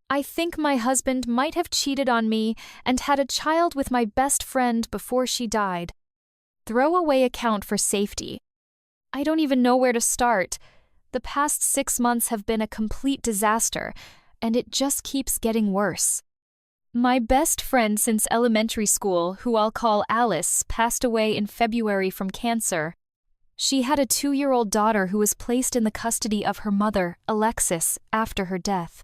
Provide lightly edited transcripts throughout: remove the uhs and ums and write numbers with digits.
I think my husband might have cheated on me and had a child with my best friend before she died. Throwaway account for safety. I don't even know where to start. The past 6 months have been a complete disaster, and it just keeps getting worse. My best friend since elementary school, who I'll call Alice, passed away in February from cancer. She had a 2-year-old daughter who was placed in the custody of her mother, Alexis, after her death.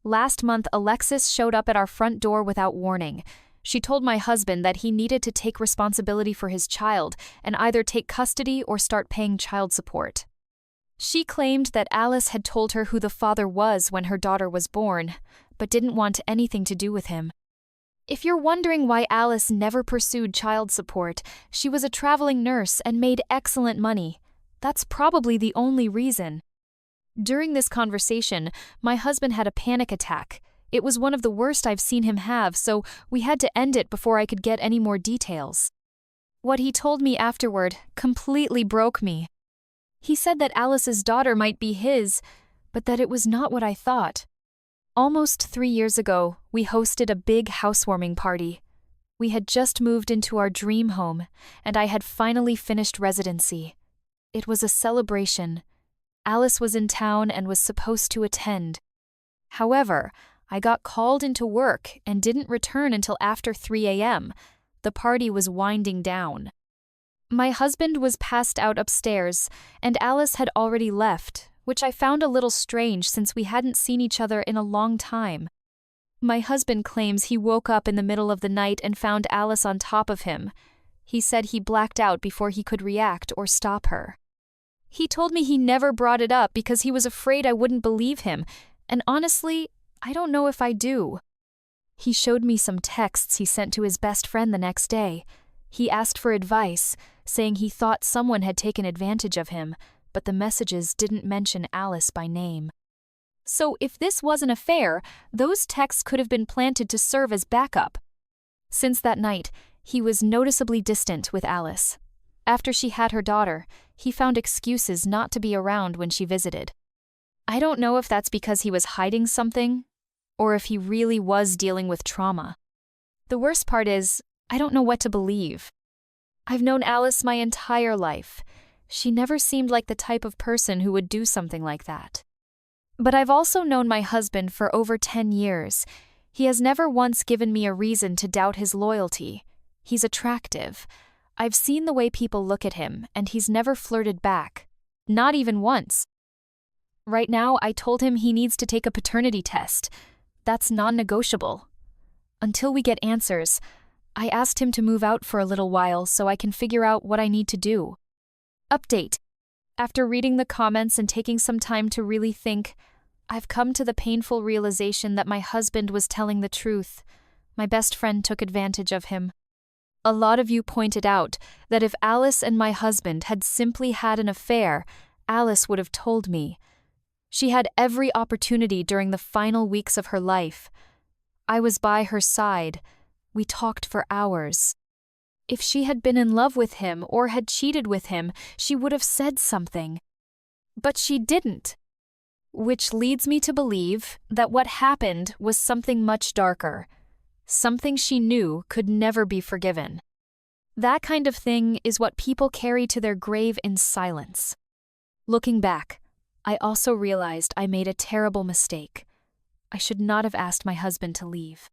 Last month, Alexis showed up at our front door without warning. She told my husband that he needed to take responsibility for his child and either take custody or start paying child support. She claimed that Alice had told her who the father was when her daughter was born, but didn't want anything to do with him. If you're wondering why Alice never pursued child support, she was a traveling nurse and made excellent money. That's probably the only reason. During this conversation, my husband had a panic attack. It was one of the worst I've seen him have, so we had to end it before I could get any more details. What he told me afterward completely broke me. He said that Alice's daughter might be his, but that it was not what I thought. Almost 3 years ago, we hosted a big housewarming party. We had just moved into our dream home, and I had finally finished residency. It was a celebration. Alice was in town and was supposed to attend. However, I got called into work and didn't return until after 3 a.m. The party was winding down. My husband was passed out upstairs, and Alice had already left, which I found a little strange since we hadn't seen each other in a long time. My husband claims he woke up in the middle of the night and found Alice on top of him. He said he blacked out before he could react or stop her. He told me he never brought it up because he was afraid I wouldn't believe him, and honestly, I don't know if I do. He showed me some texts he sent to his best friend the next day. He asked for advice, saying he thought someone had taken advantage of him, but the messages didn't mention Alice by name. So if this was an affair, those texts could have been planted to serve as backup. Since that night, he was noticeably distant with Alice. After she had her daughter, he found excuses not to be around when she visited. I don't know if that's because he was hiding something, or if he really was dealing with trauma. The worst part is, I don't know what to believe. I've known Alice my entire life. She never seemed like the type of person who would do something like that. But I've also known my husband for over 10 years. He has never once given me a reason to doubt his loyalty. He's attractive. I've seen the way people look at him, and he's never flirted back. Not even once. Right now, I told him he needs to take a paternity test. That's non-negotiable. Until we get answers, I asked him to move out for a little while so I can figure out what I need to do. Update. After reading the comments and taking some time to really think, I've come to the painful realization that my husband was telling the truth. My best friend took advantage of him. A lot of you pointed out that if Alice and my husband had simply had an affair, Alice would have told me. She had every opportunity during the final weeks of her life. I was by her side. We talked for hours. If she had been in love with him or had cheated with him, she would have said something. But she didn't. Which leads me to believe that what happened was something much darker. Something she knew could never be forgiven. That kind of thing is what people carry to their grave in silence. Looking back, I also realized I made a terrible mistake. I should not have asked my husband to leave.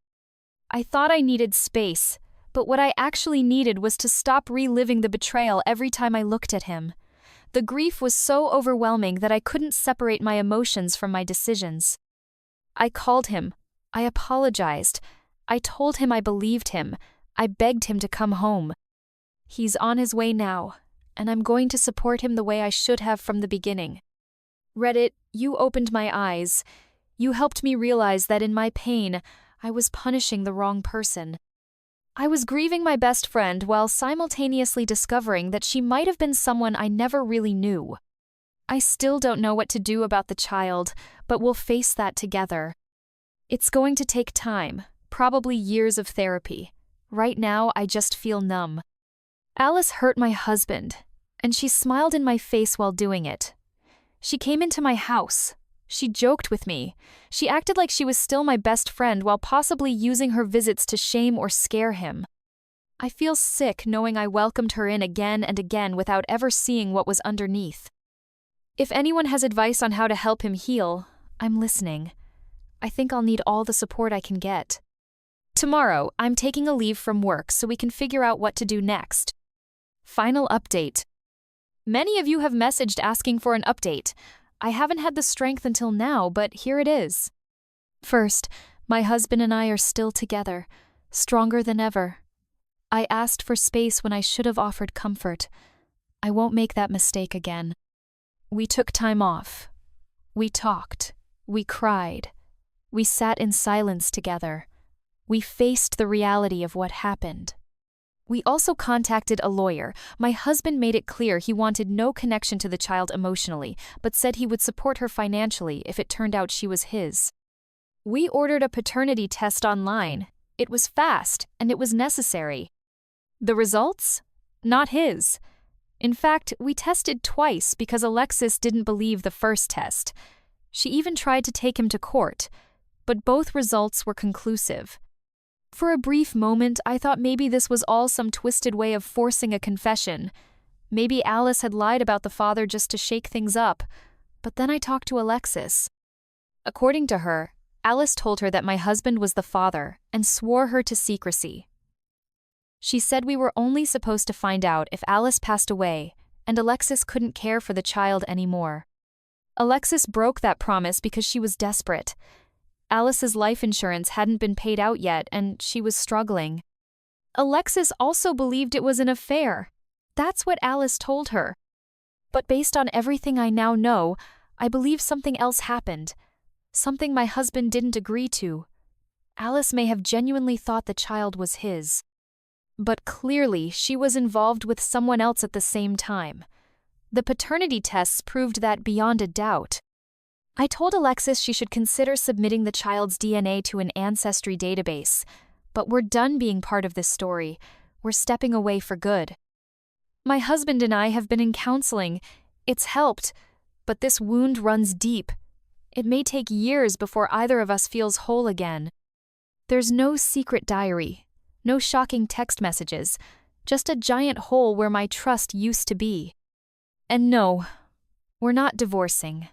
I thought I needed space, but what I actually needed was to stop reliving the betrayal every time I looked at him. The grief was so overwhelming that I couldn't separate my emotions from my decisions. I called him. I apologized. I told him I believed him. I begged him to come home. He's on his way now, and I'm going to support him the way I should have from the beginning. Reddit, you opened my eyes. You helped me realize that in my pain, I was punishing the wrong person. I was grieving my best friend while simultaneously discovering that she might have been someone I never really knew. I still don't know what to do about the child, but we'll face that together. It's going to take time, probably years of therapy. Right now, I just feel numb. Alice hurt my husband, and she smiled in my face while doing it. She came into my house. She joked with me. She acted like she was still my best friend while possibly using her visits to shame or scare him. I feel sick knowing I welcomed her in again and again without ever seeing what was underneath. If anyone has advice on how to help him heal, I'm listening. I think I'll need all the support I can get. Tomorrow, I'm taking a leave from work so we can figure out what to do next. Final update. Many of you have messaged asking for an update. I haven't had the strength until now, but here it is. First, my husband and I are still together, stronger than ever. I asked for space when I should have offered comfort. I won't make that mistake again. We took time off. We talked. We cried. We sat in silence together. We faced the reality of what happened. We also contacted a lawyer. My husband made it clear he wanted no connection to the child emotionally, but said he would support her financially if it turned out she was his. We ordered a paternity test online. It was fast, and it was necessary. The results? Not his. In fact, we tested twice because Alexis didn't believe the first test. She even tried to take him to court, but both results were conclusive. For a brief moment, I thought maybe this was all some twisted way of forcing a confession. Maybe Alice had lied about the father just to shake things up. But then I talked to Alexis. According to her, Alice told her that my husband was the father and swore her to secrecy. She said we were only supposed to find out if Alice passed away and Alexis couldn't care for the child anymore. Alexis broke that promise because she was desperate. Alice's life insurance hadn't been paid out yet, and she was struggling. Alexis also believed it was an affair. That's what Alice told her. But based on everything I now know, I believe something else happened. Something my husband didn't agree to. Alice may have genuinely thought the child was his. But clearly, she was involved with someone else at the same time. The paternity tests proved that beyond a doubt. I told Alexis she should consider submitting the child's DNA to an ancestry database, but we're done being part of this story. We're stepping away for good. My husband and I have been in counseling. It's helped, but this wound runs deep. It may take years before either of us feels whole again. There's no secret diary, no shocking text messages, just a giant hole where my trust used to be. And no, we're not divorcing.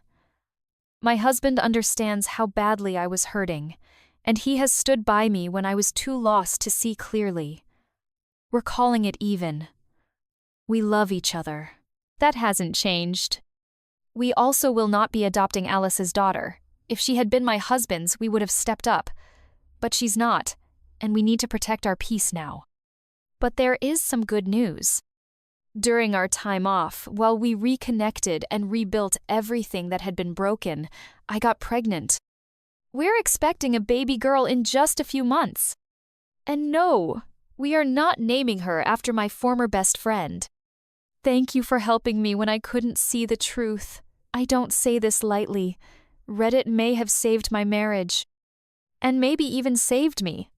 My husband understands how badly I was hurting, and he has stood by me when I was too lost to see clearly. We're calling it even. We love each other. That hasn't changed. We also will not be adopting Alice's daughter. If she had been my husband's, we would have stepped up. But she's not, and we need to protect our peace now. But there is some good news. During our time off, while we reconnected and rebuilt everything that had been broken, I got pregnant. We're expecting a baby girl in just a few months. And no, we are not naming her after my former best friend. Thank you for helping me when I couldn't see the truth. I don't say this lightly. Reddit may have saved my marriage. And maybe even saved me.